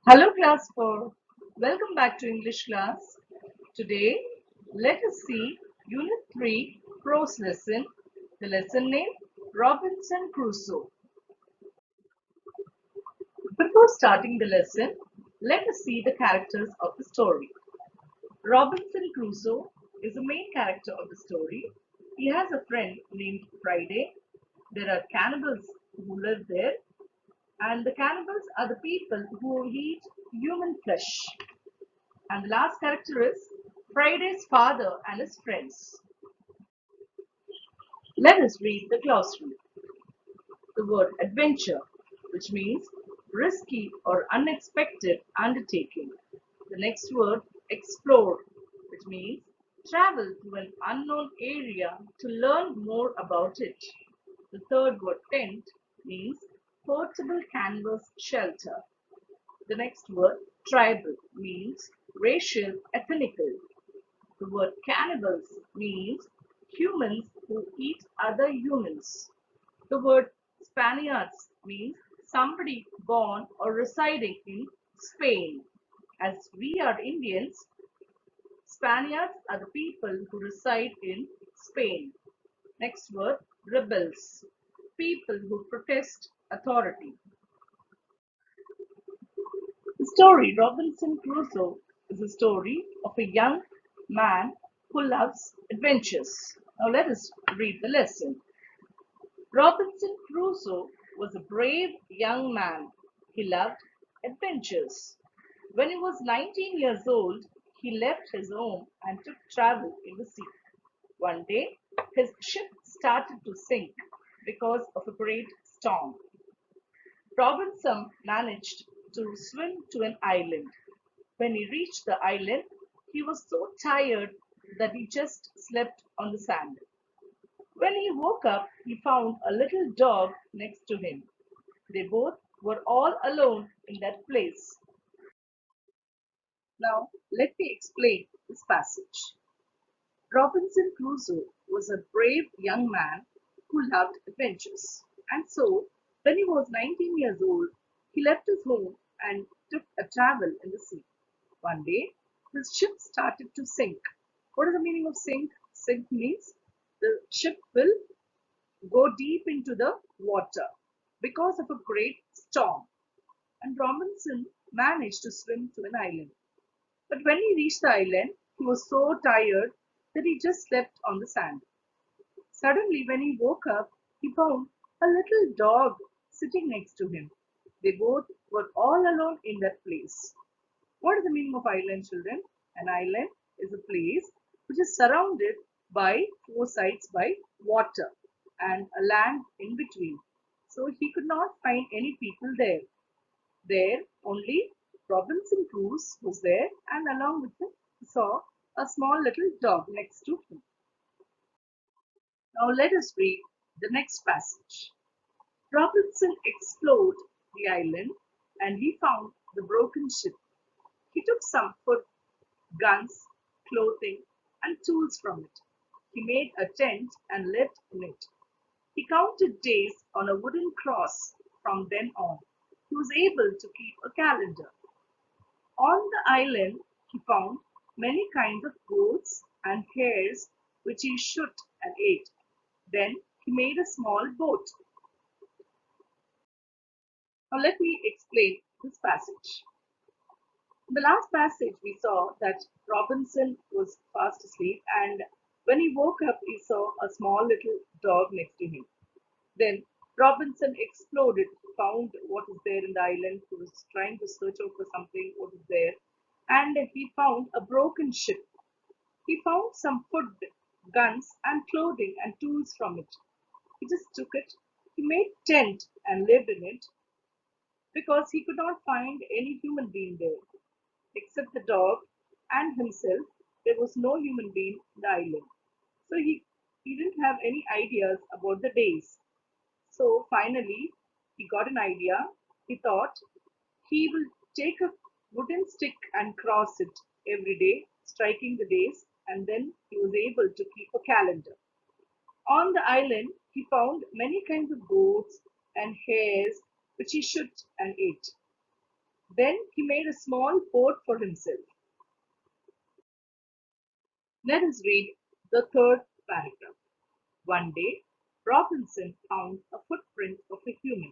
Hello class 4. Welcome back to English class. Today, let us see Unit 3 prose lesson. The lesson name Robinson Crusoe. Before starting the lesson, let us see the characters of the story. Robinson Crusoe is the main character of the story. He has a friend named Friday. There are cannibals who live there, and the cannibals are the people who eat human flesh. And the last character is Friday's father and his friends. Let us read the glossary. The word adventure, which means risky or unexpected undertaking. The next word explore, which means travel to an unknown area to learn more about it. The third word tent means portable canvas shelter. The next word tribal means racial, ethnical. The word cannibals means humans who eat other humans. The word Spaniards means somebody born or residing in Spain. As we are Indians, Spaniards are the people who reside in Spain. Next word rebels, people who protest authority. The story Robinson Crusoe is a story of a young man who loves adventures. Now let us read the lesson. Robinson Crusoe was a brave young man. He loved adventures. When he was 19 years old, he left his home and took travel in the sea. One day, his ship started to sink because of a great storm. Robinson managed to swim to an island. When he reached the island, he was so tired that he just slept on the sand. When he woke up, he found a little dog next to him. They both were all alone in that place. Now, let me explain this passage. Robinson Crusoe was a brave young man who loved adventures. And so, when he was 19 years old, he left his home and took a travel in the sea. One day, his ship started to sink. What is the meaning of sink? Sink means the ship will go deep into the water because of a great storm. And Robinson managed to swim to an island. But when he reached the island, he was so tired that he just slept on the sand. Suddenly, when he woke up, he found a little dog sitting next to him. They both were all alone in that place. What is the meaning of island, children? An island is a place which is surrounded by four sides by water and a land in between. So he could not find any people there. There only Robinson Crusoe was there, and along with him he saw a small little dog next to him. Now let us read the next passage. Robinson explored the island and he found the broken ship. He took some food, guns, clothing, and tools from it. He made a tent and lived in it. He counted days on a wooden cross. From then on, he was able to keep a calendar. On the island, he found many kinds of goats and hares which he shot and ate. Then he made a small boat. Now let me explain this passage. In the last passage, we saw that Robinson was fast asleep, and when he woke up, he saw a small little dog next to him. Then Robinson explored, found what is there in the island. He was trying to search out for something, what is there, and he found a broken ship. He found some food, guns, and clothing and tools from it. He just took it. He made tent and lived in it because he could not find any human being there. Except the dog and himself, there was no human being in the island. So he didn't have any ideas about the days. So finally, he got an idea. He thought he will take a wooden stick and cross it every day, striking the days, and then he was able to keep a calendar. On the island, he found many kinds of goats and hares which he shot and ate. Then he made a small boat for himself. Let us read the third paragraph. One day, Robinson found a footprint of a human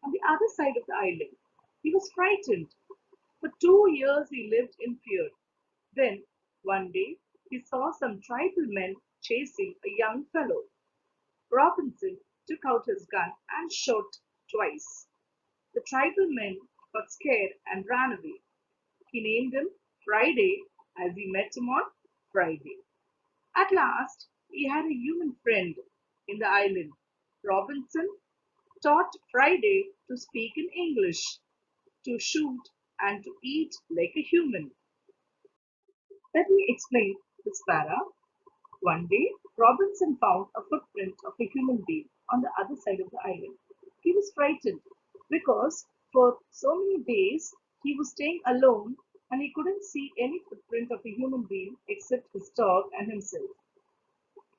on the other side of the island. He was frightened. For 2 years he lived in fear. Then, one day, he saw some tribal men chasing a young fellow. Robinson took out his gun and shot twice. The tribal men got scared and ran away. He named him Friday as he met him on Friday. At last, he had a human friend in the island. Robinson taught Friday to speak in English, to shoot, and to eat like a human. Let me explain this para. One day, Robinson found a footprint of a human being on the other side of the island. He was frightened because for so many days he was staying alone and he couldn't see any footprint of a human being except his dog and himself.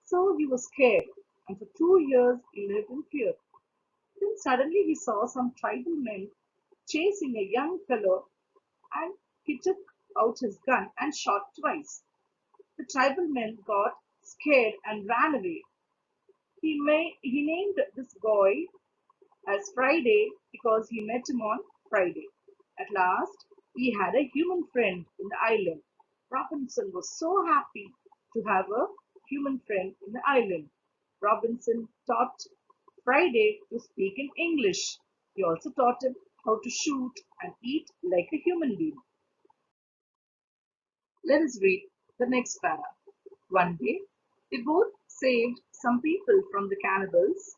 So he was scared, and for 2 years he lived in fear. Then suddenly he saw some tribal men chasing a young fellow, and he took out his gun and shot twice. The tribal men got scared and ran away. He named this boy as Friday because he met him on Friday. At last, he had a human friend in the island. Robinson was so happy to have a human friend in the island. Robinson taught Friday to speak in English. He also taught him how to shoot and eat like a human being. Let us read the next para. One day, they both saved some people from the cannibals.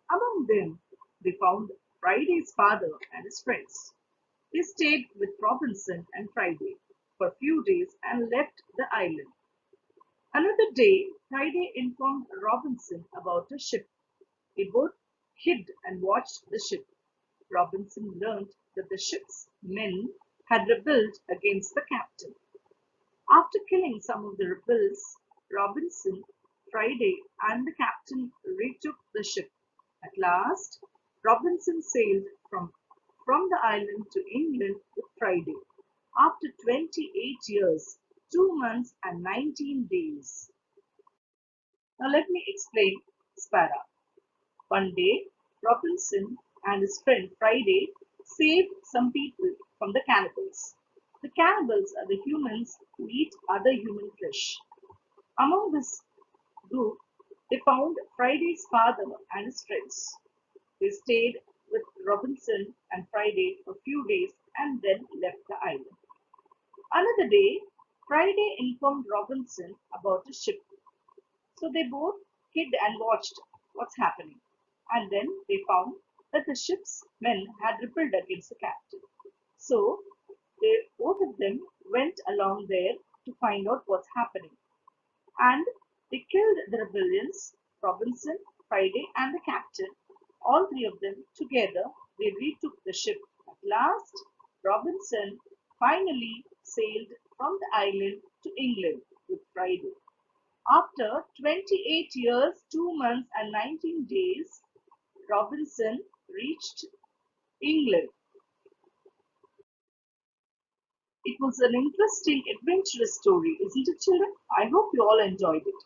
Among them, they found Friday's father and his friends. They stayed with Robinson and Friday for a few days and left the island. Another day, Friday informed Robinson about a ship. They both hid and watched the ship. Robinson learned that the ship's men had rebelled against the captain. After killing some of the rebels, Robinson, Friday, and the captain retook the ship. At last, Robinson sailed from the island to England with Friday. After 28 years, 2 months, and 19 days. Now, let me explain Spara. One day, Robinson and his friend Friday saved some people from the cannibals. The cannibals are the humans who eat other human flesh. Among this group, they found Friday's father and his friends. They stayed with Robinson and Friday for a few days and then left the island. Another day, Friday informed Robinson about a ship. So they both hid and watched what's happening. And then they found that the ship's men had rebelled against the captain. So both of them went along there to find out what's happening. And they killed the rebellions, Robinson, Friday, and the captain. All three of them together, they retook the ship. At last, Robinson finally sailed from the island to England with Friday. After 28 years, 2 months, and 19 days, Robinson reached England. It was an interesting, adventurous story, isn't it, children? I hope you all enjoyed it.